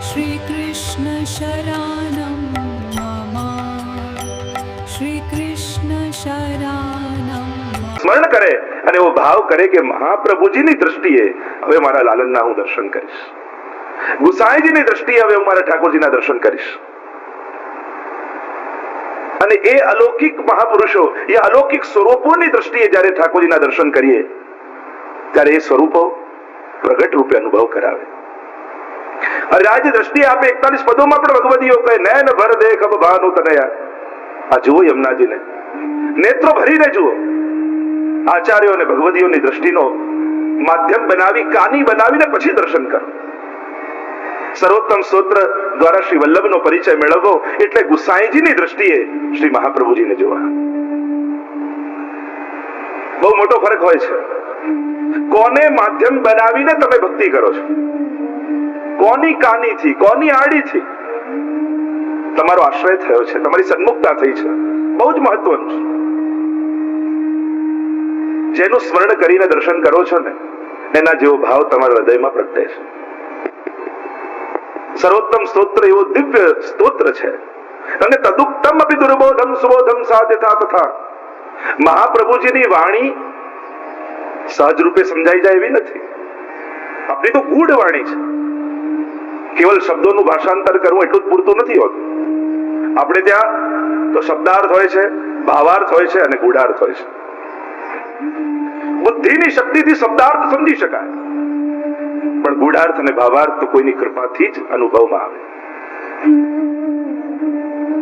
શ્રી કૃષ્ણ શરણમ મમ, શ્રી કૃષ્ણ શરણમ. સ્મરણ કરે અને એવો ભાવ કરે કે મહાપ્રભુજીની દ્રષ્ટિએ હવે મારા લાલનના હું દર્શન કરીશ, ગુસાઈજીની દ્રષ્ટિએ હવે હું મારા ઠાકોરજીના દર્શન કરીશ. અને એ અલૌકિક મહાપુરુષો, એ અલૌકિક સ્વરૂપોની દ્રષ્ટિએ જ્યારે ઠાકોરજીના દર્શન કરીએ ત્યારે એ સ્વરૂપો પ્રગટ રૂપે અનુભવ કરાવે. અને આજે દ્રષ્ટિએ આપે 41 પદોમાં પણ ભગવદીઓ કહે, નયન ભર દેખ અબ ભાનુ તનયા. આ જુઓ યમુનાજીને, નેત્રો ભરીને જુઓ. આચાર્યો અને ભગવદીઓની દ્રષ્ટિનો માધ્યમ બનાવી, કાની બનાવીને પછી દર્શન કરો. સર્વોત્તમ સ્તોત્ર દ્વારા શ્રી વલ્લભનો પરિચય મેળવવો એટલે ગુસાઈજીની દ્રષ્ટિએ શ્રી મહાપ્રભુજીને જોવા. બહુ મોટો ફરક હોય છે. કોને માધ્યમ બનાવીને તમે ભક્તિ કરો છો, કોની કાનીથી, કોની આડીથી તમારો આશ્રય થયો છે, તમારી સન્મુખતા થઈ છે, બહુ જ મહત્વનું છે. જેનું સ્મરણ કરીને દર્શન કરો છો ને, એના જેવો ભાવ તમારા હૃદયમાં પ્રગટે છે. સર્વોત્તમ સ્તોત્ર એવો દિવ્ય સ્તોત્ર છે. અને તદુક્તમ અપી દુર્બોધમ સુબોધમ સાધ્યતા તથા. મહાપ્રભુજીની વાણી સહજ રૂપે સમજાઈ જાય એવી નથી. આપણી તો ગૂઢ વાણી છે. કેવલ શબ્દોનું ભાષાંતર કરવું એટલું જ પૂરતું નથી હોતું. આપણે ત્યાં તો શબ્દાર્થ હોય છે, ભાવાર્થ હોય છે અને ગૂઢાર્થ હોય છે. બુદ્ધિની શક્તિથી શબ્દાર્થ સમજી શકાય, પણ ગૂઢાર્થ અને ભાવાર્થ તો કોઈની કૃપાથી જ અનુભવમાં આવે.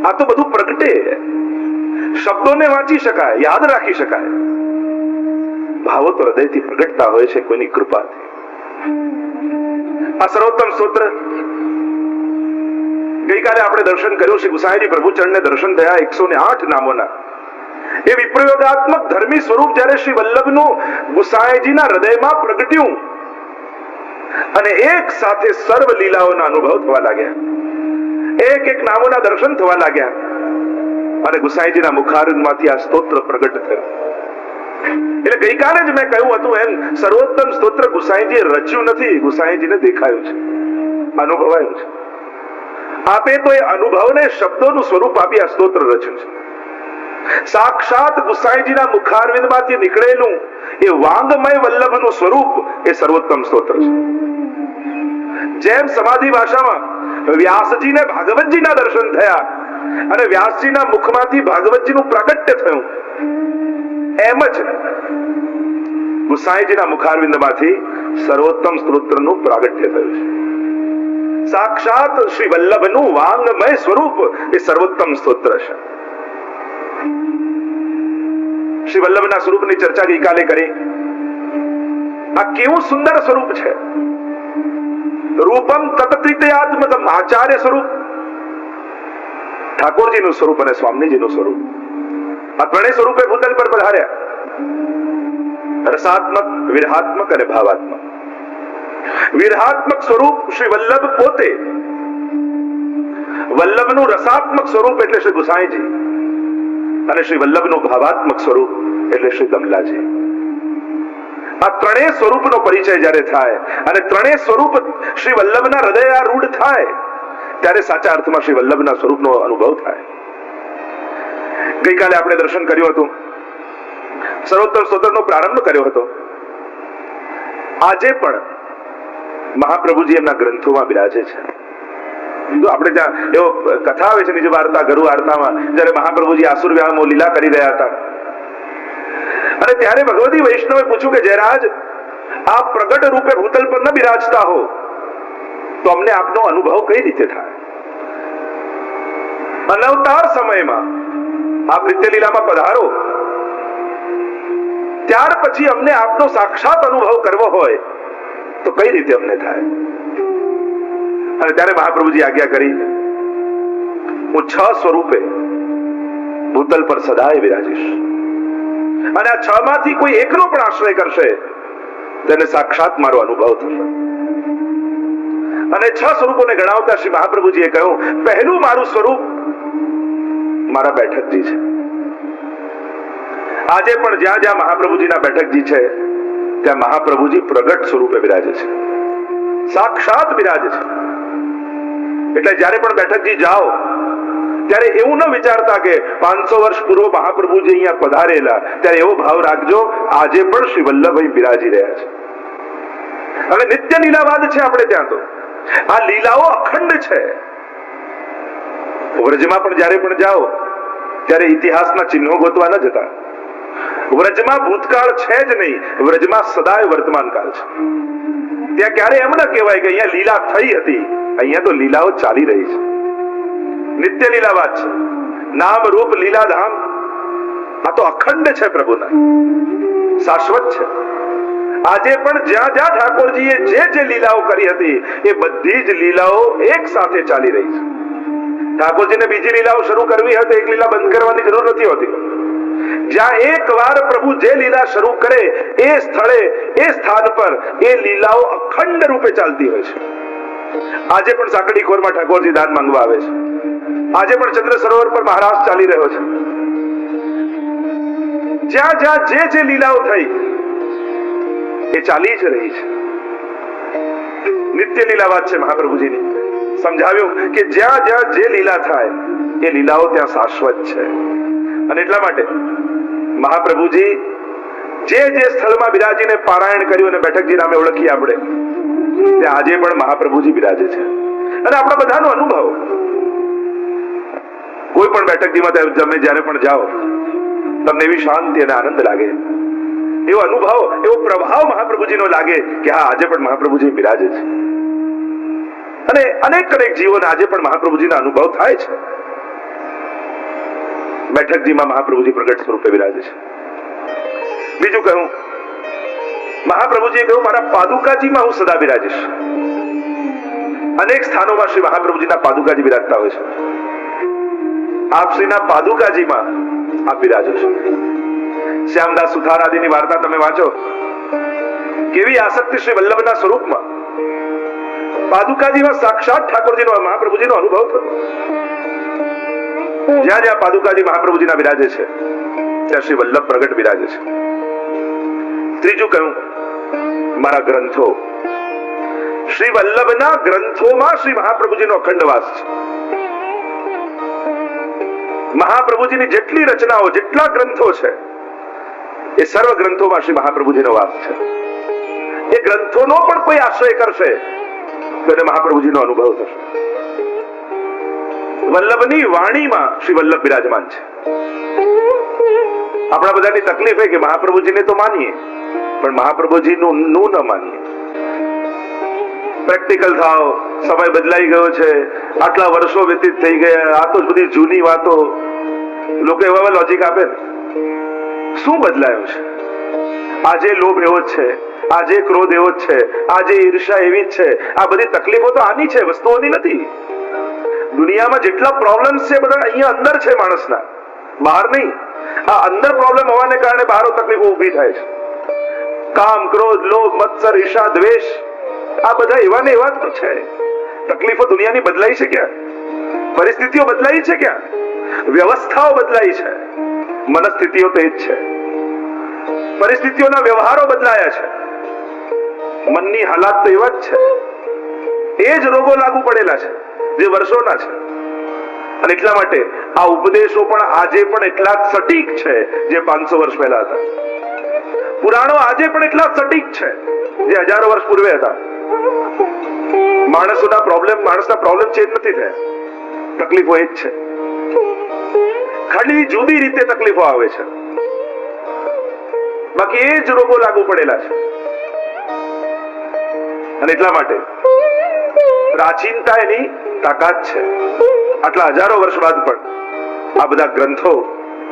આ તો બધું પ્રગટે. શબ્દોને વાંચી શકાય, યાદ રાખી શકાય. ભાવો તો હૃદયથી પ્રગટતા હોય છે કોઈની કૃપાથી. આ સર્વોત્તમ સ્તોત્ર ગઈકાલે આપણે દર્શન કર્યું. શ્રી ગુસાઈજી પ્રભુચરણને દર્શન થયા 108 નામોના. એ વિપ્રયોગાત્મક ધર્મી સ્વરૂપ જ્યારે શ્રી વલ્લભનું ગુસાઈજીના હૃદયમાં પ્રગટ્યું અને એક સાથે સર્વ લીલાઓના અનુભવ થવા લાગ્યા, એક એક નામોના દર્શન થવા લાગ્યા અને ગુસાઈજીના મુખારવિંદમાંથી આ સ્તોત્ર પ્રગટ થયું. એટલે ગઈકાલે જ મેં કહ્યું હતું એમ, સર્વોત્તમ સ્તોત્ર ગુસાઈજીએ રચ્યું નથી, ગુસાઈજીને દેખાયું છે, અનુભવાયું છે. આપે તો એ અનુભવને શબ્દોનું સ્વરૂપ આપી આ સ્તોત્ર રચ્યું છે. સાક્ષાત ગુસાઈજીના મુખારવિંદમાંથી નીકળેલું એ વાંગમય વલ્લભનું સ્વરૂપ એ સર્વોત્તમ સ્તોત્ર છે. જેમ સમાધિ ભાષામાં વ્યાસજીને ભાગવતજીના દર્શન થયા અને વ્યાસજીના મુખમાંથી ભાગવતજીનું પ્રાગટ્ય થયું, એમ જ ગુસાઈજીના મુખારવિંદમાંથી સર્વોત્તમ સ્તોત્રનું પ્રાગટ્ય થયું છે. સાક્ષાત શ્રી વલ્લભનું વાંગમય સ્વરૂપ એ સર્વોત્તમ સ્તોત્ર છે. શ્રી વલ્લભના સ્વરૂપની ચર્ચા ગઈકાલે કરી. આ કેવું સુંદર સ્વરૂપ છે. રૂપમ તત્ત્રિતયાત્મકમ, આચાર્ય સ્વરૂપ, ઠાકોરજીનું સ્વરૂપ અને સ્વામીજીનું સ્વરૂપ. આ ત્રણેય સ્વરૂપે ભૂતલ પર પધાર્યા. રસાત્મક, વિરહાત્મક અને ભાવાત્મક. વિરહાત્મક સ્વરૂપ શ્રી વલ્લભ પોતે, વલ્લભનું રસાત્મક સ્વરૂપ એટલે શ્રી ગુસાઈજી, અને શ્રી વલ્લભનું ભાવાત્મક સ્વરૂપ એટલે શ્રી કમલાજી. આ ત્રણેય સ્વરૂપનો પરિચય જ્યારે થાય અને ત્રણેય સ્વરૂપ શ્રી વલ્લભના હૃદયારૂઢ થાય ત્યારે સાચા અર્થમાં શ્રી વલ્લભના સ્વરૂપનો અનુભવ થાય. ગઈકાલે આપણે દર્શન કર્યું હતું, સર્વોત્તમ સ્તોત્રનો પ્રારંભ કર્યો હતો. આજે પણ મહાપ્રભુજી એમના ગ્રંથોમાં બિરાજે છે. આપણે ત્યાં એવો કથા આવે છે નિજ વાર્તા ગરુ વાર્તામાં, જ્યારે મહાપ્રભુજી આસુર વ્યામો લીલા કરી રહ્યા હતા અને ત્યારે ભગવતી વૈષ્ણવે પૂછ્યું કે જયરાજ, આપ પ્રગટ રૂપે ભૂતલ પર ન બિરાજતા હો તો અમને આપનો અનુભવ કઈ રીતે થાય? અનવતાર સમયમાં આપ નિત્ય લીલામાં પધારો, ત્યાર પછી અમને આપનો સાક્ષાત અનુભવ કરવો હોય તો કઈ રીતે અમને થાય? અને ત્યારે મહાપ્રભુજી આજ્ઞા કરી, હું 6 સ્વરૂપે ભૂતલ પર સદાય વિરાજીશ અને આ 6 માંથી કોઈ એકનો પણ આશ્રય કરશે તેને સાક્ષાત મારો અનુભવ થશે. અને 6 સ્વરૂપોને ગણાવતા શ્રી મહાપ્રભુજીએ કહ્યું, પહેલું મારું સ્વરૂપ મારા બેઠકજી છે. આજે પણ જ્યાં જ્યાં મહાપ્રભુજીના બેઠકજી છે ત્યાં મહાપ્રભુજી પ્રગટ સ્વરૂપે બિરાજે છે, સાક્ષાત બિરાજે છે. એટલે જ્યારે પણ બેઠકજી જાઓ ત્યારે એવું ન વિચારતા કે 500 વર્ષ પૂર્વ મહાપ્રભુજી અહીંયા પધારેલા, ત્યારે એવો ભાવ રાખજો આજે પણ શ્રી વલ્લભ અહીં બિરાજી રહ્યા છે. અને નિત્ય લીલાવાદ છે આપણે ત્યાં. તો આ લીલાઓ અખંડ છે. વ્રજમાં પણ જ્યારે પણ જાઓ ત્યારે ઇતિહાસના ચિહ્નો ગોતવા ન જતા. વ્રજમાં ભૂતકાળ છે જ નહીં, વ્રજમાં સદાય વર્તમાન કાળ છે. ત્યાં ક્યારે એમ ન કહેવાય કે અહીંયા લીલા થઈ હતી, અહીંયા તો લીલાઓ ચાલી રહી છે. નિત્ય લીલાવાદ છે. નામ રૂપ લીલાધામ આ તો અખંડ છે, પ્રભુના શાશ્વત છે. આજે પણ જ્યાં જ્યાં ઠાકોરજીએ જે લીલાઓ કરી હતી એ બધી જ લીલાઓ એક સાથે ચાલી રહી છે. ઠાકોરજીને બીજી લીલાઓ શરૂ કરવી હોય તો એક લીલા બંધ કરવાની જરૂર નથી હોતી. જ્યાં એકવાર પ્રભુ જે લીલા શરૂ કરે એ સ્થળે એ સ્થાન પર એ લીલાઓ અખંડ રૂપે ચાલતી હોય છે. આજે પણ સાંકડી ખોરમાં ઠાકોરજી દાન માંગવા આવે છે. આજે પણ ચંદ્ર સરોવર પર મહારાજ ચાલી રહ્યો છે. જ્યાં જ્યાં જે લીલાઓ થઈ એ ચાલી જ રહી છે. નિત્ય લીલાવાદ છે મહાપ્રભુજીની. સમજાવ્યું કે જ્યાં જ્યાં જે લીલા થાય એ લીલાઓ ત્યાં શાશ્વત છે. અને એટલા માટે મહાપ્રભુજી જે સ્થળમાં બિરાજીને પારાયણ કર્યું અને બેઠકજી નામે ઓળખીએ આપણે, ત્યાં આજે પણ મહાપ્રભુજી બિરાજે છે. અને આપણા બધાનો અનુભવ, કોઈ પણ બેઠકજીમાં તમે જ્યારે પણ જાઓ તમને એવી શાંતિ અને આનંદ લાગે, એવો અનુભવ, એવો પ્રભાવ મહાપ્રભુજીનો લાગે કે હા આજે પણ મહાપ્રભુજી બિરાજે છે. અને અનેક જીવોને આજે પણ મહાપ્રભુજીના અનુભવ થાય છે. બેઠકજીમાં મહાપ્રભુજી પ્રગટ સ્વરૂપે બિરાજે છે. બીજું કહું, મહાપ્રભુજીએ કહ્યું મારા પાદુકાજીમાં હું સદા બિરાજીશ. અનેક સ્થાનોમાં શ્રી મહાપ્રભુજીના પાદુકાજી બિરાજતા હોય છે. આપ શ્રીના પાદુકાજીમાં આપ બિરાજો છો. શ્યામદાસ સુથાર આદિની વાર્તા તમે વાંચો, કેવી આસક્તિ શ્રી વલ્લભના સ્વરૂપમાં. પાદુકાજીમાં સાક્ષાત ઠાકોરજીનો મહાપ્રભુજીનો અનુભવ થયો. જ્યાં જ્યાં પાદુકાજી મહાપ્રભુજીના બિરાજે છે ત્યાં શ્રી વલ્લભ પ્રગટ બિરાજે છે. ત્રીજું કહ્યું, મારા ગ્રંથો, શ્રી વલ્લભના ગ્રંથોમાં શ્રી મહાપ્રભુજીનો અખંડ વાસ છે. મહાપ્રભુજીની જેટલી રચનાઓ, જેટલા ગ્રંથો છે એ સર્વ ગ્રંથોમાં શ્રી મહાપ્રભુજીનો વાસ છે. એ ગ્રંથોનો પણ કોઈ આશ્રય કરશે તો એને મહાપ્રભુજીનો અનુભવ થશે. વલ્લભની વાણીમાં શ્રી વલ્લભ બિરાજમાન છે. આપણા બધાની તકલીફ એ કે મહાપ્રભુજીને તો માનીએ પણ મહાપ્રભુજીનું ન માનીએ. પ્રેક્ટિકલ થાવ, સમય બદલાઈ ગયો છે, આટલા વર્ષો વ્યતીત થઈ ગયા, આ તો બધી જૂની વાતો. લોકો એવા લોજિક આપે, શું બદલાયું છે? આજે લોભ એવો જ છે, આજે ક્રોધ એવો જ છે, આજે ઈર્ષા એવી જ છે. આ બધી તકલીફો તો આની છે, વસ્તુઓની નથી. દુનિયામાં જેટલા પ્રોબ્લેમ્સ છે બધા અહીંયા અંદર છે માણસના, બહાર નહીં. આ અંદર પ્રોબ્લેમ હોવાને કારણે બહાર તકલીફો ઊભી થાય છે. કામ, ક્રોધ, લોભ, મત્સર, ઈર્ષા, દ્વેષ, આ બધા એવા ને એવા તો છે. તકલીફો દુનિયાની બદલાઈ છે ક્યાં? પરિસ્થિતિઓ બદલાઈ છે ક્યાં? વ્યવસ્થાઓ બદલાઈ છે, મનસ્થિતિઓ તો એ જ છે. પરિસ્થિતિઓના વ્યવહારો બદલાયા છે, મનની હાલાત તો એવા જ છે. એ જ રોગો લાગુ પડેલા છે જે વર્ષોના છે. અને એટલા માટે આ ઉપદેશો પણ આજે પણ એટલા જ સટીક છે જે 500 વર્ષ પહેલા હતા. પુરાણો આજે પણ એટલા સટીક છે જે હજારો વર્ષ પૂર્વે હતા. માણસના પ્રોબ્લેમ ચેન્જ નથી થયા, તકલીફો એ જ છે. ખાલી જુદી રીતે તકલીફો આવે છે, બાકી એ જ રોગો લાગુ પડેલા છે. અને એટલા માટે પ્રાચીનતા એની તાકાત છે. આટલા હજારો વર્ષ બાદ પણ આ બધા ગ્રંથો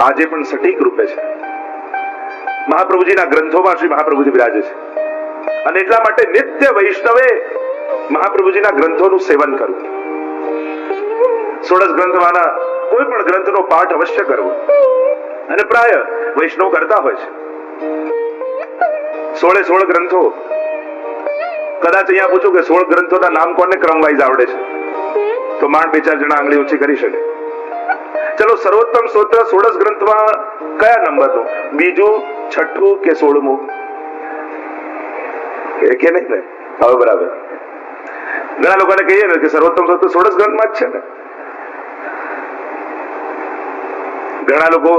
આજે પણ સટીક રૂપે છે. મહાપ્રભુજીના ગ્રંથોમાં શ્રી મહાપ્રભુજી બિરાજે છે. અને એટલા માટે નિત્ય વૈષ્ણવે મહાપ્રભુજીના ગ્રંથોનું સેવન કરવું. 16 ગ્રંથમાંના કોઈ પણ ગ્રંથનો પાઠ અવશ્ય કરવો. અને પ્રાય વૈષ્ણવ કરતા હોય છે. 16 ગ્રંથો. કદાચ અહીંયા પૂછું કે 16 ગ્રંથોના નામ કોને ક્રમ વાઇઝ આવડે છે તો માંડ 2-4 જણા આંગળી ઊંચી કરી શકે. ચલો, સર્વોત્તમ સ્તોત્ર 16 ગ્રંથમાં કયા નંબરનું? બીજું, છઠ્ઠું કે 16મું? કે નહીં ને? હવે બરાબર. ઘણા લોકોને કહીએ ને કે સર્વોત્તમ સત્ય 16 ગ્રંથમાં જ છે ને. ઘણા લોકો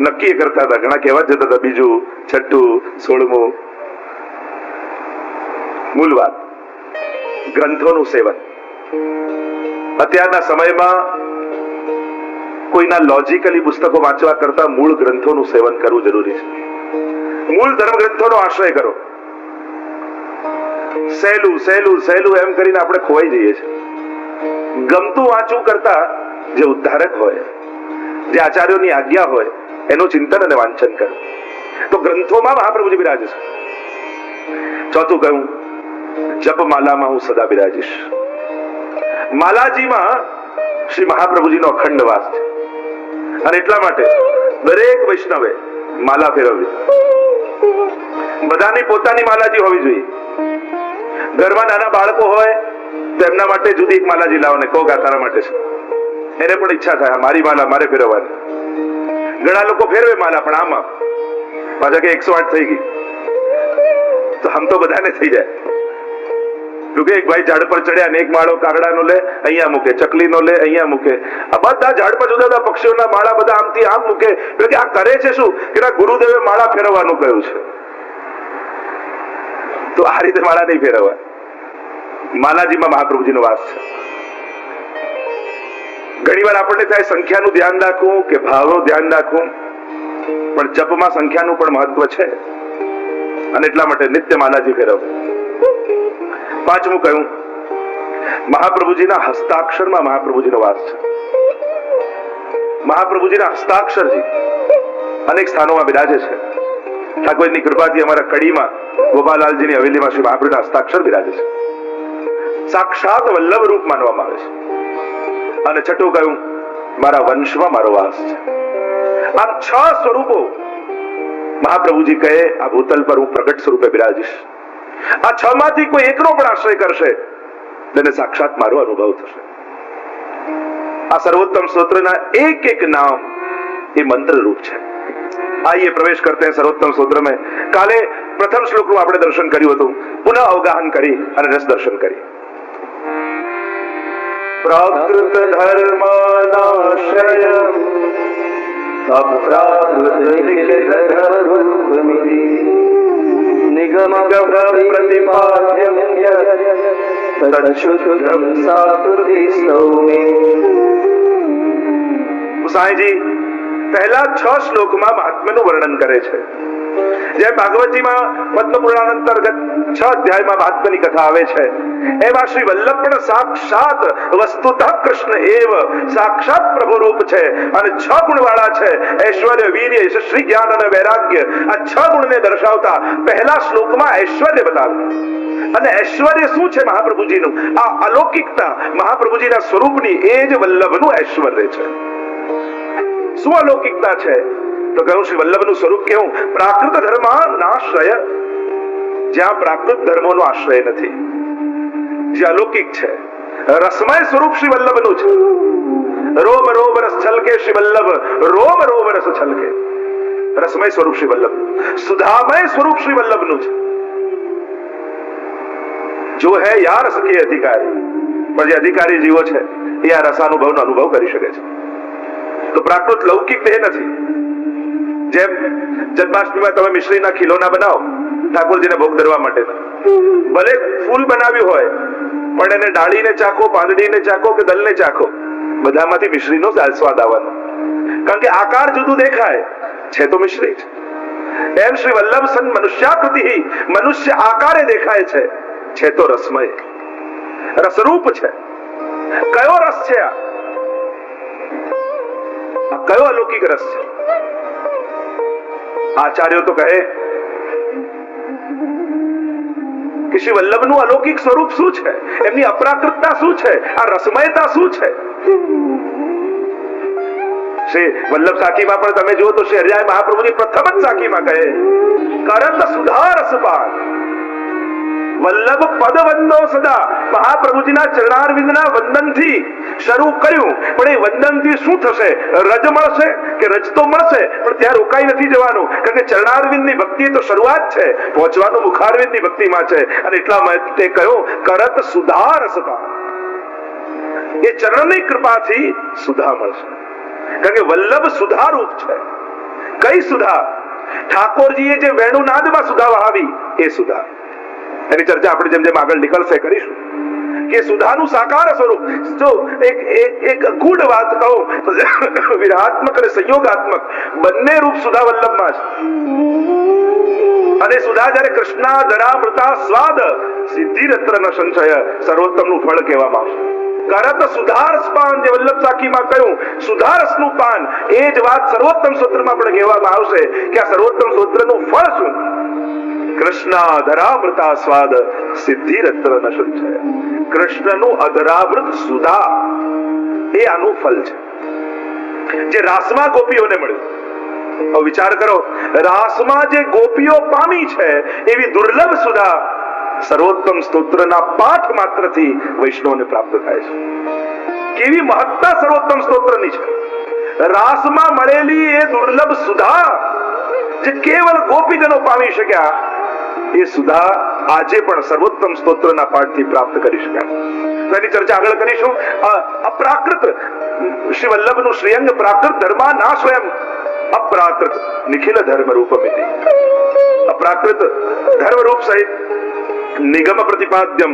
નક્કી કરતા હતા, ઘણા કહેવા જતા હતા બીજું, છઠ્ઠું, 16મું. મૂળ વાત ગ્રંથોનું સેવન. અત્યારના સમયમાં કોઈના લોજિકલી પુસ્તકો વાંચવા કરતા મૂળ ગ્રંથોનું સેવન કરવું જરૂરી છે. મૂળ ધર્મ ગ્રંથોનો આશ્રય કરો. સહેલું સહેલું સહેલું એમ કરીને આપણે ખોવાઈ જઈએ છીએ. ગમતું વાંચવું કરતા જે ઉદ્ધારક હોય, જે આચાર્યોની આજ્ઞા હોય, એનું ચિંતન અને વાંચન કરો. તો ગ્રંથોમાં મહાપ્રભુજી બિરાજે છે. ચોથું કહ્યું, જપમાલામાં હું સદા બિરાજીશ. માલાજીમાં શ્રી મહાપ્રભુજીનો અખંડ વાસ છે. અને એટલા માટે દરેક વૈષ્ણવે માલા ફેરવવી. બધાની પોતાની માલાજી હોવી જોઈએ. ઘરમાં નાના બાળકો હોય તો એમના માટે જુદી એક માલાજી લાવો ને કહો કે તારા માટે છે. એને પણ ઈચ્છા થાય મારી માલા મારે ફેરવવાની. ઘણા લોકો ફેરવે માલા, પણ આમાં પાછા કે 108 થઈ ગઈ તો આમ તો બધાને થઈ જાય. એક ભાઈ ઝાડ પર ચડ્યા ને એક માળો કાગડાનો લે, અહીંયા મૂકે, ચકલીનો લે, અહીંયા મૂકે. આ બધા ઝાડ પર જુદા જુદા પક્ષીઓના માળા બધા આમથી આમ મૂકે. એટલે આ કરે છે શું કે ગુરુદેવે માળા ફેરવવાનું કહ્યું છે. તો આ રીતે માળા નહીં ફેરવાય. માલાજીમાં મહાપ્રભુજીનો વાસ છે. ઘણી વાર આપણને થાય સંખ્યાનું ધ્યાન રાખવું કે ભાવનું ધ્યાન રાખવું, પણ જપમાં સંખ્યાનું પણ મહત્વ છે. અને એટલા માટે નિત્ય માલાજી ફેરવવું. પાંચમું કહ્યું, મહાપ્રભુજીના હસ્તાક્ષરમાં મહાપ્રભુજીનો વાસ છે. મહાપ્રભુજીના હસ્તાક્ષરજી અનેક સ્થાનોમાં બિરાજે છે. ઠાકોરની કૃપાથી અમારા કડીમાં ગોપાલાલજીની હવેલીમાં શ્રી મહાપ્રભુના હસ્તાક્ષર બિરાજે છે. સાક્ષાત વલ્લભ રૂપ માનવામાં આવે છે. અને છઠ્ઠું કહ્યું, મારા વંશમાં મારો વાસ છે. આ 6 સ્વરૂપો મહાપ્રભુજી કહે આ ભૂતલ પર હું પ્રગટ સ્વરૂપે બિરાજીશ. આ 6 માંથી કોઈ એકનો પણ આશ્રય કરશે તેને સાક્ષાત મારો અનુભવ થશે. આ સર્વોત્તમ સ્તોત્રના એક એક નામ એ મંત્ર રૂપ છે. आइए प्रवेश करते हैं सर्वोत्तम स्त्रोत्र में. काले प्रथम श्लोक નું આપણે દર્શન કર્યું હતું. પુનઃ અવગાહન કરી અને રસ દર્શન કરી. પ્રાકૃત ધર્માનાશ્રયમ અપ્રાકૃત લિખિત ધર્મમિતિ નિગમ પ્રતિપાદ્યમ તચ્છુદ્રમ સાકૃતિ સૌમે. ગુસાઈજી પહેલા 6 શ્લોકમાં મહાત્મ્યનું વર્ણન કરે છે. જેમ ભાગવતજીમાં પદ્મ પુરાણ અંતર્ગત 6 અધ્યાયમાં મહાત્મ્યની કથા આવે છે, એમાં શ્રી વલ્લભ પણ સાક્ષાત વસ્તુતઃ કૃષ્ણ એવ સાક્ષાત પ્રભુ રૂપ છે અને 6 ગુણવાળા છે. ઐશ્વર્ય, વીર્ય, શ્રી જ્ઞાન અને વૈરાગ્ય, આ 6 ગુણને દર્શાવતા પહેલા શ્લોકમાં ઐશ્વર્ય બતાવ્યું. અને ઐશ્વર્ય શું છે મહાપ્રભુજીનું? આ અલૌકિકતા મહાપ્રભુજીના સ્વરૂપની એ જ વલ્લભનું ઐશ્વર્ય છે. શું અલૌકિકતા છે? તો કહ્યું શ્રી વલ્લભનું સ્વરૂપ કેવું? પ્રાકૃત ધર્માનાશ્રય, જ્યાં પ્રાકૃત ધર્મોનો આશ્રય નથી, જે અલૌકિક છે. રસમય સ્વરૂપ શ્રી વલ્લભનું છે. રોમ રોમ રસ છલકે શ્રી વલ્લભ, રોમ રોમ રસ છલકે. રસમય સ્વરૂપ શ્રી વલ્લભ. સુધામય સ્વરૂપ શ્રી વલ્લભનું છે. જો હે યા રસ કે અધિકારી, પણ જે અધિકારી જીવો છે એ આ રસાનુભવનો અનુભવ કરી શકે છે. તો પ્રાકૃત લૌકિક દેહ નથી. જેમ જન્માષ્ટમીમાં તમે મિશ્રીના ખીલોના બનાવો ઠાકોરજીને ભોગ ધરવા માટે, ભલે ફૂલ બનાવ્યું હોય પણ એને ડાળીને ચાખો, પાંદડીને ચાખો કે દલને ચાખો, બધામાંથી મિશ્રીનો સ્વાદ આવવાનો. કારણ કે આકાર જુદું દેખાય છે તો મિશ્રી છે. એમ શ્રી વલ્લભ સન મનુષ્યાકૃતિ, મનુષ્ય આકારે દેખાય છે તો રસમય, રસરૂપ છે. કયો રસ છે આ? કયો અલૌકિક રસ છે? આચાર્યો તો કહે કે શ્રી વલ્લભનું અલૌકિક સ્વરૂપ શું છે, એમની અપ્રાકૃતતા શું છે, આ રસમયતા શું છે. શ્રી વલ્લભ સાખીમાં પણ તમે જુઓ તો શ્રી હરિરાય મહાપ્રભુની પ્રથમ જ સાખીમાં કહે કરત સુધા રસપાન વલ્લભ પદ વંદો સદા. મહાપ્રભુજીના ચરણારવિંદના વંદનથી શરૂ કર્યું, પણ એ વંદનથી શું થશે? રજ મળશે કે રજ તો મળશે, પણ ત્યાં રોકાઈ નથી જવાનું, કારણ કે ચરણારવિંદની ભક્તિ તો શરૂઆત છે, પહોંચવાનું મુખારવિંદની ભક્તિમાં છે. અને એટલા માટે કહ્યું કરત સુધા રસતા, એ ચરણની કૃપાથી સુધા મળશે, કારણ કે વલ્લભ સુધારૂપ છે. કઈ સુધા? ઠાકોરજીએ જે વેણુનાદમાં સુધા વહાવી એ સુધા. એની ચર્ચા આપણે જેમ જેમ આગળ નીકળશે કરીશું કે સુધાનું સાકાર સ્વરૂપ. જો એક ગૂઢ વાત કહું, વિરાત્મક અને સંયોગાત્મક બંને રૂપ સુધા વલ્લભમાં છે. અને સુધા જયારે કૃષ્ણાદરામૃતા સ્વાદ સિદ્ધિરત્ર ન સંશય સર્વોત્તમનું ફળ કહેવામાં આવશે. કરત સુધારસ પાન, જે વલ્લભ સાખીમાં કહ્યું સુધારસનું પાન, એ જ વાત સર્વોત્તમ સ્તોત્રમાં પણ કહેવામાં આવશે કે આ સર્વોત્તમ સ્તોત્રનું ફળ શું? કૃષ્ણાદરામૃતા સ્વાદ સિદ્ધિરત્ર ન સંશય. કૃષ્ણનું અધરામૃત સુધા એ આનું ફળ છે, જે રાસમાં ગોપીઓને મળ્યું. વિચાર કરો, રાસમાં જે ગોપીઓ પામી છે એવી દુર્લભ સુધા સર્વોત્તમ સ્તોત્રના પાઠ માત્રથી વૈષ્ણવને પ્રાપ્ત થાય છે. કેવી મહત્તા સર્વોત્તમ સ્તોત્રની છે! રાસમાં મળેલી એ દુર્લભ સુધા જે કેવલ ગોપીજનો પામી શક્યા, એ સુધા આજે પણ સર્વોત્તમ સ્તોત્રના પાઠથી પ્રાપ્ત કરી શક્યા. તો એની ચર્ચા આગળ કરીશું. અપ્રાકૃત શ્રી વલ્લભનું શ્રીઅંગ પ્રાકૃત ધર્મા ના સ્વયં અપ્રાકૃત નિખિલ ધર્મ રૂપમિતિ. અપ્રાકૃત ધર્મ રૂપ સહિત નિગમ પ્રતિપાદ્યમ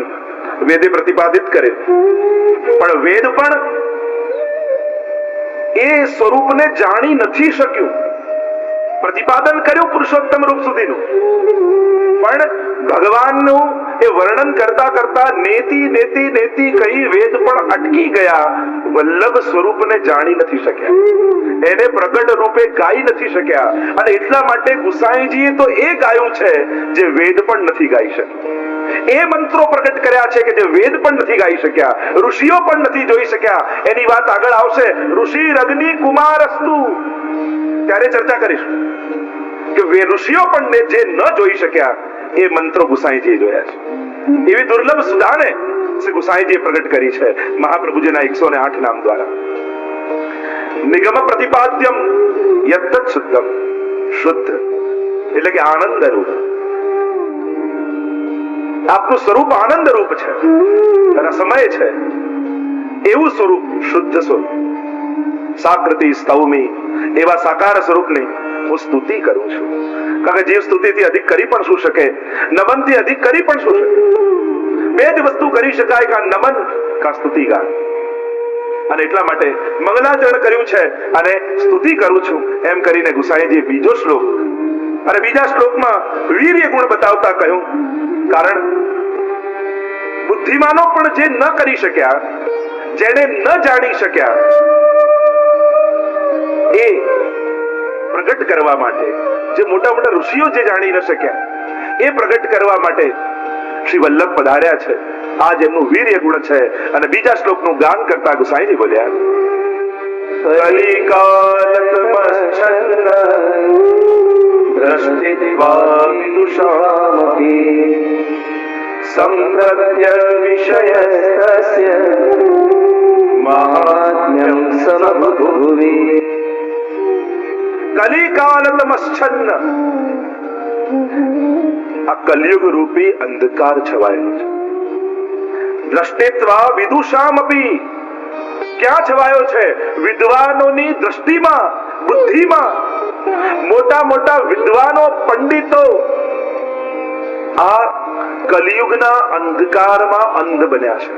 વેદે પ્રતિપાદિત કરે, પણ વેદ પણ એ સ્વરૂપને જાણી નથી શક્યું. પ્રતિપાદન કર્યું પુરુષોત્તમ રૂપ સુધીનું, પણ ભગવાનનું એ વર્ણન કરતા કરતા નેતિ નેતિ નેતિ કહી વેદ પણ અટકી ગયા. વલ્લભ સ્વરૂપને જાણી નથી શક્યા, એને પ્રગટ રૂપે ગાઈ નથી શક્યા. અને એટલા માટે ગુસાઈજીએ તો એ ગાયું છે જે વેદ પણ નથી ગાઈ શક્યા. એ મંત્રો પ્રગટ કર્યા છે કે જે વેદ પણ નથી ગાઈ શક્યા, ઋષિઓ પણ નથી જોઈ શક્યા. એની વાત આગળ આવશે. ઋષિ અગ્નિ કુમારસ્તુ, ત્યારે ચર્ચા કરીશું કે ઋષિઓ પણ જે ન જોઈ શક્યા એ મંત્રો ગુસાઈજીએ જોયા છે. એવી દુર્લભ સુધાને શ્રી ગુસાઈજીએ પ્રગટ કરી છે મહાપ્રભુજીના 108 નામ દ્વારા. નિગમ પ્રતિપાદ્યમ યત્તત શુદ્ધમ, શુદ્ધ એટલે કે આનંદ રૂપ. આપનું સ્વરૂપ આનંદ રૂપ છે, રસમય છે, એવું સ્વરૂપ શુદ્ધ સ્વરૂપ. સાકૃતિ સ્તવમી, એવા સાકાર સ્વરૂપની હું સ્તુતિ કરું છું. કારણ કે જીવ સ્તુતિથી અધિક કરી પણ શું શકે? નમનથી અધિક કરી પણ શું શકે? બે જ વસ્તુ કરી શકાય, કા નમન કા સ્તુતિ ગાન. અને એટલા માટે મંગલાચરણ કર્યું છે અને સ્તુતિ કરું છું એમ કરીને ગુસાઈજી બીજો શ્લોક અને બીજા શ્લોકમાં વીર્ય ગુણ બતાવતા કહ્યું, કારણ બુદ્ધિમાનો પણ જે ન કરી શક્યા, જેને ન જાણી શક્યા, એ પ્રગટ કરવા માટે, જે મોટા મોટા ઋષિઓ જે જાણી ન શક્યા એ પ્રગટ કરવા માટે શ્રી વલ્લભ પધાર્યા છે. આ જેમનું વીર્ય ગુણ છે. અને બીજા શ્લોકનું ગાન કરતા ગુસાઈજી બોલ્યા, કલિકાલતમશ્ચન્ન દ્રષ્ટિત્વા વિદુષામપી સંપ્રત્ય વિષયસ્તસ્ય મહાત્મ્યં સમભુવિ. કલિકાલતમશ્ચન્ન, આ કલયુગ રૂપી અંધકાર છવાયેલો છે. દ્રષ્ટિત્વા વિદુષામપી, ક્યાં છવાયો છે? વિદ્વાનોની દ્રષ્ટિમાં, બુદ્ધિમાં. મોટા મોટા વિદ્વાનો, પંડિતો આ કલિયુગના અંધકારમાં અંધ બન્યા છે.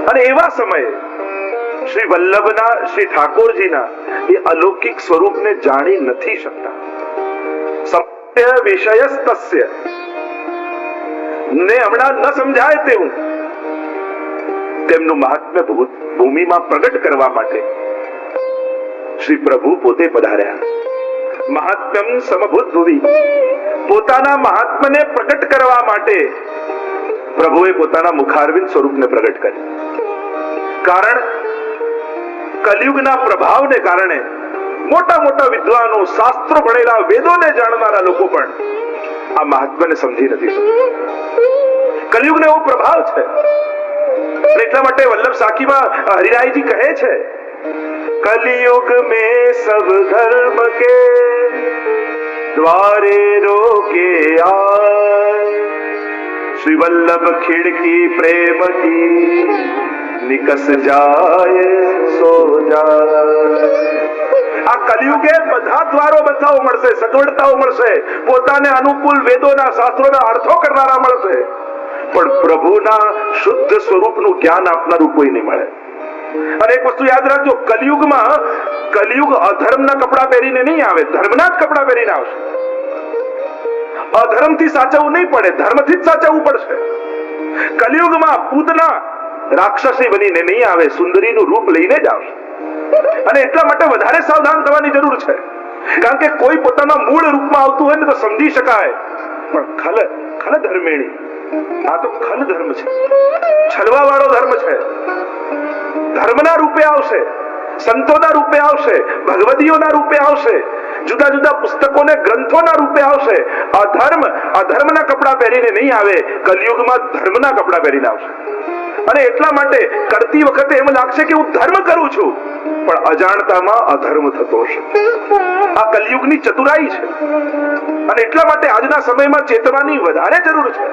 અને એવા સમયે શ્રી વલ્લભના, શ્રી ઠાકોરજીના એ અલૌકિક સ્વરૂપને જાણી નથી શકતા. સત્ય વિષયસ્તસ્ય ને હમણાં ન સમજાય તેવું તેમનું મહાત્મ્ય ભૂમિમાં પ્રગટ કરવા માટે શ્રી પ્રભુ પોતે પધાર્યા. મહાત્મ્યમ સમભૂત ભુવિ, પોતાના મહાત્મ્યને પ્રગટ કરવા માટે પ્રભુએ પોતાના મુખારવિંદ સ્વરૂપને પ્રગટ કર્યું. કારણ કલિયુગના પ્રભાવને કારણે મોટા મોટા વિદ્વાનો, શાસ્ત્રો ભણેલા, વેદોને જાણનારા લોકો પણ આ મહાત્મ્યને સમજી નથી શકતા. કલિયુગનો એવો પ્રભાવ છે એટલા માટે વલ્લભ સાખીમાં હરિરાયજી કહે છે, कलयुग में सब धर्म के द्वारे रोके आए, श्री वल्लभ खिड़की प्रेम की निकस जाए सो जाए। આ કલયુગે બધા દ્વારો બધાઓ મળશે, સગવડતાઓ મળશે, પોતાને અનુકૂળ વેદોના શાસ્ત્રોના અર્થો કરનારા મળશે, પણ પ્રભુના શુદ્ધ સ્વરૂપનું જ્ઞાન આપનારું કોઈ નહીં મળે. અને એક વસ્તુ યાદ રાખજો, કલયુગ અધર્મના કપડા પહેરીને નહીં આવે, ધર્મના જ કપડા પહેરીને આવશે. અધર્મથી સાચવવું નહીં પડે, ધર્મથી જ સાચવવું પડશે. કલયુગમાં પૂતના રાક્ષસી બનીને નહીં આવે, સુંદરીનું રૂપ લઈને જ આવશે. અને એટલા માટે વધારે સાવધાન થવાની જરૂર છે, કારણ કે કોઈ પોતાના મૂળ રૂપમાં આવતું હોય ને તો સમજી શકાય, પણ ખલ ધર્મેણી, આ તો ખલ ધર્મ છે, છલવા વાળો ધર્મ છે. ધર્મના રૂપે આવશે, સંતોના રૂપે આવશે, ભગવદીઓના રૂપે આવશે, જુદા જુદા પુસ્તકોને ગ્રંથોના રૂપે આવશે. અધર્મના કપડા પહેરીને નહીં આવે, કલયુગમાં ધર્મના કપડા પહેરીને આવશે. અને એટલા માટે કરતી વખતે એમ લાગશે કે હું ધર્મ કરું છું, પણ અજાણતામાં અધર્મ થતો હશે. આ કલયુગની ચતુરાઈ છે. અને એટલા માટે આજના સમયમાં ચેતવાની વધારે જરૂર છે.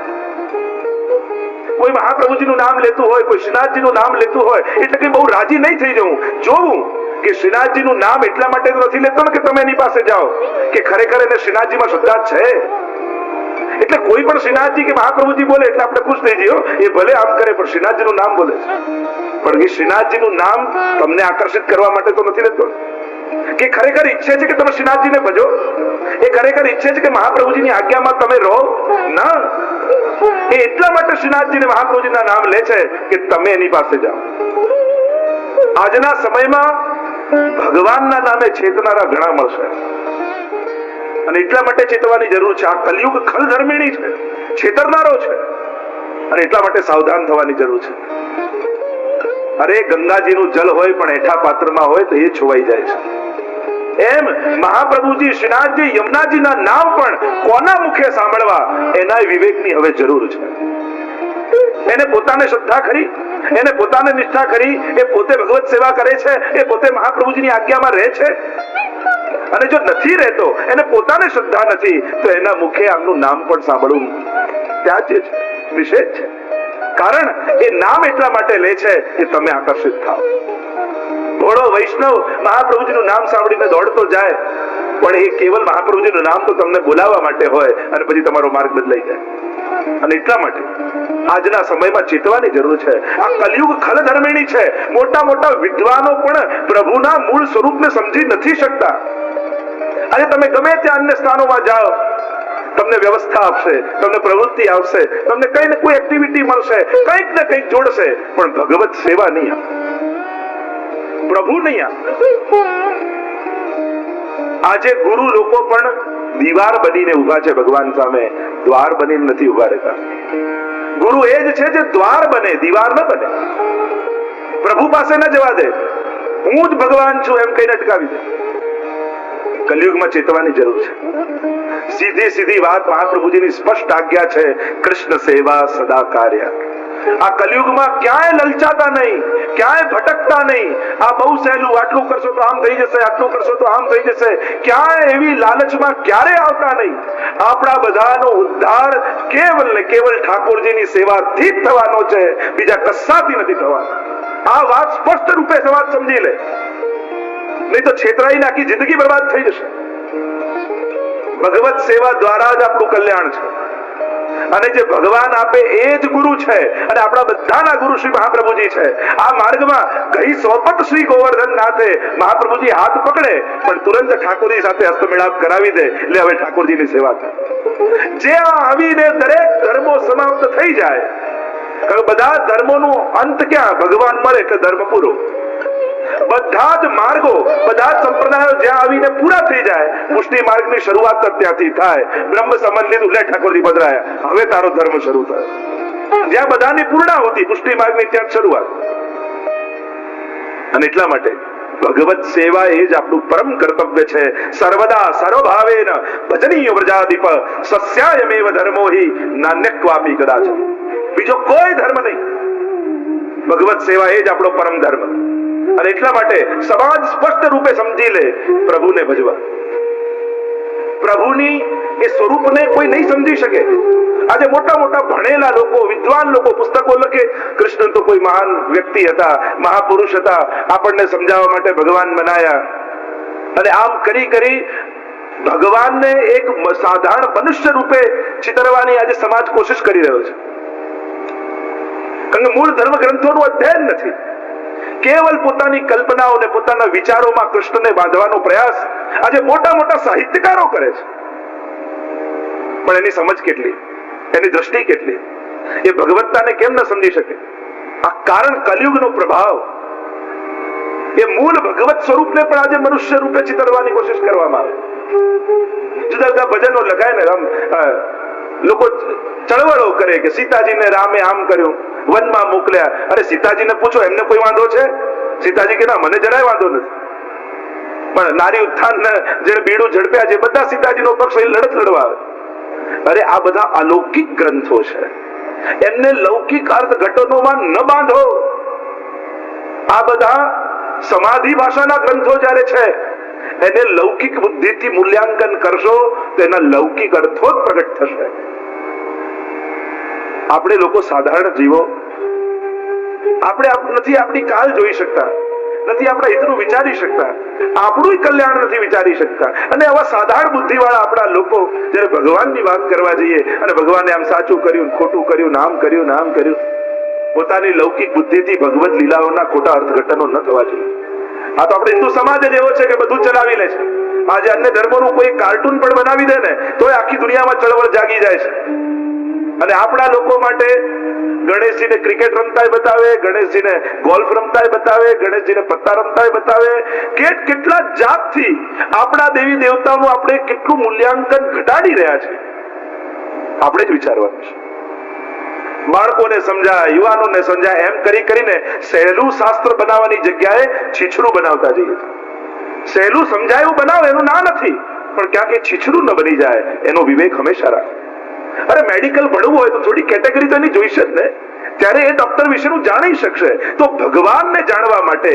કોઈ મહાપ્રભુજીનું નામ લેતું હોય, કોઈ શ્રીનાથજીનું નામ લેતું હોય, એટલે કે બહુ રાજી નહીં થઈ જવું. જોવું કે શ્રીનાથજીનું નામ એટલા માટે નથી લેતો ને કે તમે એની પાસે જાઓ, કે ખરેખર એને શ્રીનાથજીમાં શ્રદ્ધા છે. એટલે કોઈ પણ શ્રીનાથજી કે મહાપ્રભુજી બોલે એટલે આપણે ખુશ થઈ જઈએ, એ ભલે આમ કરે પણ શ્રીનાથજીનું નામ બોલે છે. પણ એ શ્રીનાથજીનું નામ તમને આકર્ષિત કરવા માટે તો નથી લેતો, કે ખરેખર ઈચ્છે છે કે તમે શ્રીનાથજીને ભજો, એ ખરેખર ઈચ્છે છે કે મહાપ્રભુજીની આજ્ઞામાં તમે રહો ના. એ એટલા માટે શ્રીનાથજીને મહાપ્રભુજીના નામ લે છે કે તમે એની પાસે જાઓ. આજના સમયમાં ભગવાનના નામે છેતનારા ઘણા મળશે, અને એટલા માટે ચેતવાની જરૂર છે. આ કલયુગ ખલ ધર્મિણી છે, છેતરનારો છે, અને એટલા માટે સાવધાન થવાની જરૂર છે. અરે ગંગાજીનું જલ હોય પણ એઠા પાત્રમાં હોય તો એ છોવાઈ જાય છે. એમ મહાપ્રભુજી, શ્રીનાથજી, યમુનાજીના નામ પણ કોના મુખે સાંભળવા, એના વિવેકની હવે જરૂર છે. એને પોતાને શ્રદ્ધા ખરી, એને પોતાને નિષ્ઠા ખરી, એ પોતે ભગવત સેવા કરે છે, એ પોતે મહાપ્રભુજીની આજ્ઞામાં રહે છે. અને જો નથી રહેતો, એને પોતાને શ્રદ્ધા નથી, તો એના મુખે આમનું નામ પણ સાંભળવું ત્યાજ્ય છે, નિષેધ છે. કારણ એ નામ એટલા માટે લે છે કે તમે આકર્ષિત થાઓ. ઘોડો વૈષ્ણવ મહાપ્રભુજીનું નામ સાંભળીને દોડતો જાય, પણ એ કેવલ મહાપ્રભુજીનું નામ તો તમને બોલાવવા માટે હોય, અને પછી તમારો માર્ગ બદલાઈ જાય. અને એટલા માટે આજના સમયમાં ચેતવાની જરૂર છે. આ કલયુગ ખલ ધર્મિણી છે. મોટા મોટા વિદ્વાનો પણ પ્રભુના મૂળ સ્વરૂપને સમજી નથી શકતા. આજે તમે ગમે ત્યાં અન્ય સ્થાનોમાં જાઓ, તમને વ્યવસ્થા આપશે, તમને પ્રવૃત્તિ આવશે, તમને કઈ ને કોઈ એક્ટિવિટી મળશે, કંઈક ને કંઈક જોડશે, પણ ભગવત સેવા નહીં આપે, પ્રભુ નહીં આપે. આજે ગુરુ લોકો પણ દીવાર બનીને ઉભા છે ભગવાન સામે, દ્વાર બનીને નથી ઉભા રહેતા. ગુરુ એ જ છે જે દ્વાર બને, દીવાર ન બને. પ્રભુ પાસે ન જવા દે, હું જ ભગવાન છું એમ કહીને અટકાવી દે. કલયુગમાં ચેતવાની જરૂર છે. સીધી વાત મહાપ્રભુજીની સ્પષ્ટ આજ્ઞા છે, કૃષ્ણ સેવા સદા કાર્ય. આ કલયુગમાં ક્યાંય લલચાતા નહીં, ક્યાંય ભટકતા નહીં. આ બહુ સહેલું, આટલું કરશો તો આમ થઈ જશે, આટલું કરશો તો આમ થઈ જશે, ક્યાંય એવી લાલચમાં ક્યારે આવતા નહીં. આપણા બધાનો ઉદ્ધાર કેવલ ને કેવલ ઠાકોરજીની સેવાથી જ થવાનો છે, બીજા કશાથી નથી થવાનો. આ વાત સ્પષ્ટ રૂપે સમાજ સમજી લે, નહીં તો છેતરાઈ નાખી જિંદગી બરબાદ થઈ જશે. ભગવત સેવા દ્વારા જ આપણું કલ્યાણ છે. અને જે ભગવાન આપે એ જ ગુરુ છે, અને આપણા બધાના ગુરુ શ્રી મહાપ્રભુજી છે. આ માર્ગમાં ગઈ સોપત શ્રી ગોવર્ધન નાથે મહાપ્રભુજી હાથ પકડે, પણ તુરંત ઠાકોરજી સાથે હસ્તમેળાપ કરાવી દે, એટલે હવે ઠાકોરજીની સેવા થાય. જે આવીને દરેક ધર્મો સમાપ્ત થઈ જાય, બધા ધર્મોનો અંત ક્યાં? ભગવાન મળે એટલે ધર્મ પૂરો. બધા જ માર્ગો, બધા જ સંપ્રદાયો જ્યાં આવીને પૂરા થઈ જાય, પુષ્ટિ માર્ગની શરૂઆત ત્યાંથી થાય. બ્રહ્મ સંબંધ લીધું, લે ઠાકોરજી પધરાયા, હવે તારો ધર્મ શરૂ થાય. જ્યાં બધાની પૂર્ણાહુતિ, પુષ્ટિ માર્ગની ત્યાં શરૂઆત. અને એટલા માટે ભગવત સેવા એ જ આપણું પરમ કર્તવ્ય છે. સર્વદા સર્વભાવેન ભજનીય વ્રજાધિપ સસ્યાયમેવ ધર્મો હિ નાન્યક્વાપી કદાચ. બીજો કોઈ ધર્મ નહીં. ભગવત સેવા એ જ આપણો પરમ ધર્મ. અને એટલા માટે સમાજ સ્પષ્ટ રૂપે સમજી લે પ્રભુને ભજવા. પ્રભુની એ સ્વરૂપને કોઈ નહીં સમજી શકે. આજે મોટા મોટા ભણેલા લોકો, વિદ્વાન લોકો પુસ્તકો લખે, કૃષ્ણ તો કોઈ મહાન વ્યક્તિ હતા, મહાપુરુષ હતા, આપણને સમજાવવા માટે ભગવાન બનાયા. અને આમ કરી કરી ભગવાનને એક સાધારણ મનુષ્ય રૂપે ચિતરવાની આજે સમાજ કોશિશ કરી રહ્યો છે. કારણ કે મૂળ ધર્મ ગ્રંથોનું અધ્યયન નથી. કેવલ પોતાની કલ્પનાઓને પોતાના વિચારોમાં કૃષ્ણને બાંધવાનો પ્રયાસ આજે મોટા મોટા સાહિત્યકારો કરે છે. પણ એની સમજ કેટલી, એની દ્રષ્ટિ કેટલી, એ ભગવત્તાને કેમ ન સમજી શકે? આ કારણ કલયુગનો પ્રભાવ. એ મૂળ ભગવત સ્વરૂપને પણ આજે મનુષ્ય રૂપે ચિતરવાની કોશિશ કરવામાં આવે. જુદા જુદા ભજનો લખાય ને, લોકો ચળવળો કરે કે સીતાજીને રામે આમ કર્યું, વનમાં મોકલ્યા. અરે સીતાજીને પૂછો, એમને કોઈ વાંધો છે? સીતાજી કે ના, મને જરાય વાંધો નથી. પણ નારી ઉત્થાન જેને બીડું ઝડપ્યા છે, બધા સીતાજીનો પક્ષ એ લડત લડવા આવે. અરે આ બધા અલૌકિક ગ્રંથો છે, એમને લૌકિક અર્થઘટનોમાં ન બાંધો. આ બધા સમાધિ ભાષાના ગ્રંથો જ્યારે છે, એને લૌકિક બુદ્ધિથી મૂલ્યાંકન કરશો તો એના લૌકિક અર્થો જ પ્રગટ થશે. આપણે લોકો સાધારણ જીવો, આપણે નથી આપણી કાલ જોઈ શકતા, નથી આપણા હિતનું વિચારી શકતા, આપણું કલ્યાણ નથી વિચારી શકતા. અને આવા સાધારણ બુદ્ધિ વાળા આપણા લોકો જયારે ભગવાનની વાત કરવા જઈએ અને ભગવાને આમ સાચું કર્યું, ખોટું કર્યું, નામ કર્યું, નામ કર્યું, પોતાની લૌકિક બુદ્ધિથી ભગવત લીલાઓના ખોટા અર્થઘટનો ન થવા જોઈએ. આ તો આપણે હિન્દુ સમાજ જ એવો છે કે બધું ચલાવી લે છે. આજે અન્ય ધર્મોનું કોઈ કાર્ટૂન પણ બનાવી દે ને તો આખી દુનિયામાં ચળવળ જાગી જાય છે. અને આપણા લોકો માટે ગણેશજીને ક્રિકેટ રમતાય બતાવે, ગણેશજીને ગોલ્ફ રમતાય બતાવે, ગણેશજીને પત્તા રમતાય બતાવે. કેટલા જાતથી આપણા દેવી દેવતાનું આપણે કેટલું મૂલ્યાંકન ઘટાડી રહ્યા છે, આપણે જ વિચારવાનું છે. બાળકોને સમજાય, યુવાનોને સમજાય, એમ કરી કરીને સહેલું શાસ્ત્ર બનાવવાની જગ્યાએ છીછરું બનાવતા જઈએ. સહેલું સમજાય એવું બનાવો એનું ના નથી, પણ ક્યાંક એ છીછરું ન બની જાય એનો વિવેક હંમેશા રાખે. અરે મેડિકલ ભણવું હોય તો થોડી કેટેગરી તો એની જોઈશે જ ને, ત્યારે એ ડોક્ટર વિશેનું જાણી શકશે. તો ભગવાનને જાણવા માટે